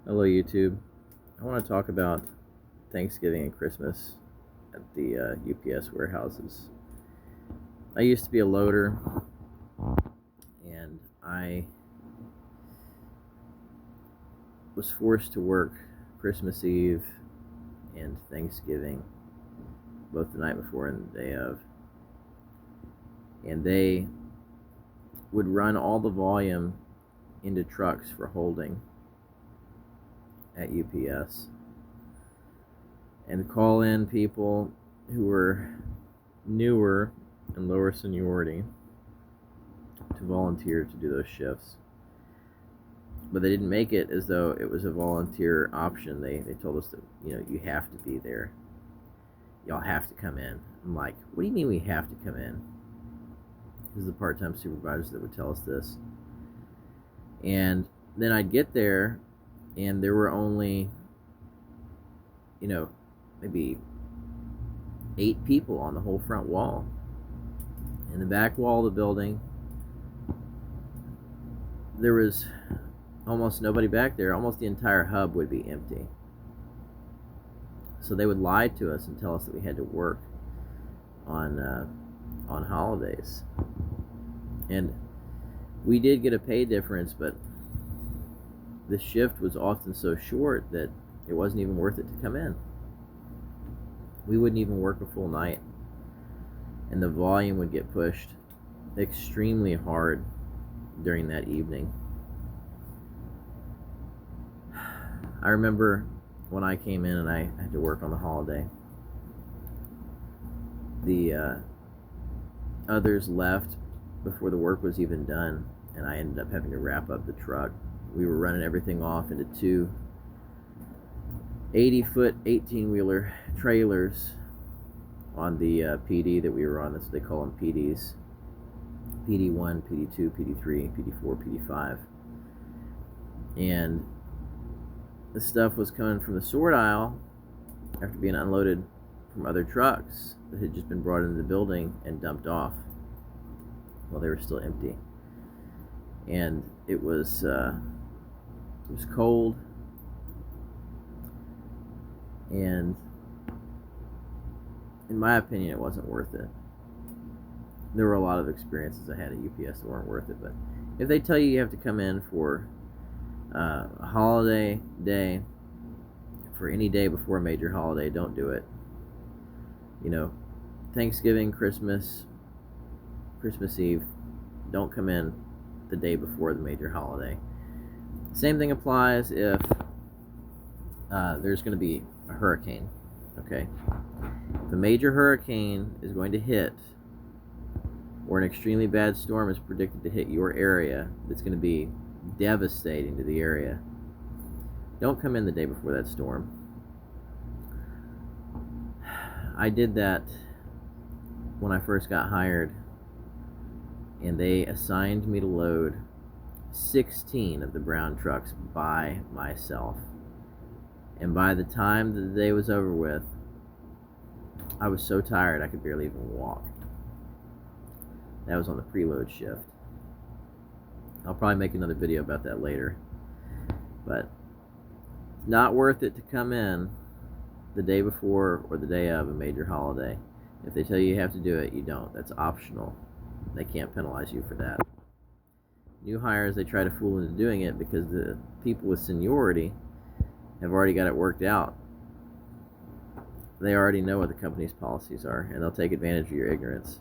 Hello, YouTube. I want to talk about Thanksgiving and Christmas at the UPS warehouses. I used to be a loader, and I was forced to work Christmas Eve and Thanksgiving, both the night before and the day of. And they would run all the volume into trucks for holding at UPS and call in people who were newer and lower seniority to volunteer to do those shifts. But they didn't make it as though it was a volunteer option. They told us that, you have to be there. Y'all have to come in. I'm like, what do you mean we have to come in? This is the part-time supervisors that would tell us this. And then I'd get there, and there were only, maybe 8 people on the whole front wall. In the back wall of the building, there was almost nobody back there. Almost the entire hub would be empty. So they would lie to us and tell us that we had to work on holidays. And we did get a pay difference, but the shift was often so short that it wasn't even worth it to come in. We wouldn't even work a full night, and the volume would get pushed extremely hard during that evening. I remember when I came in and I had to work on the holiday, the others left before the work was even done, and I ended up having to wrap up the truck. We were running everything off into 2 80-foot 18-wheeler trailers on the PD that we were on. That's what they call them, PDs. PD1, PD2, PD3, PD4, PD5. And the stuff was coming from the sort aisle after being unloaded from other trucks that had just been brought into the building and dumped off while they were still empty. And it was cold, and in my opinion, it wasn't worth it. There were a lot of experiences I had at UPS that weren't worth it, but if they tell you have to come in for a holiday day, for any day before a major holiday, don't do it. Thanksgiving, Christmas Eve, don't come in the day before the major holiday. Same thing applies if there's going to be a hurricane. Okay, if a major hurricane is going to hit, or an extremely bad storm is predicted to hit your area that's going to be devastating to the area, don't come in the day before that storm. I did that when I first got hired, and they assigned me to load 16 of the brown trucks by myself. And by the time the day was over with, I was so tired I could barely even walk. That was on the preload shift. I'll probably make another video about that later. But it's not worth it to come in the day before or the day of a major holiday. If they tell you you have to do it, you don't. That's optional. They can't penalize you for that. New hires, they try to fool into doing it because the people with seniority have already got it worked out. They already know what the company's policies are, and they'll take advantage of your ignorance.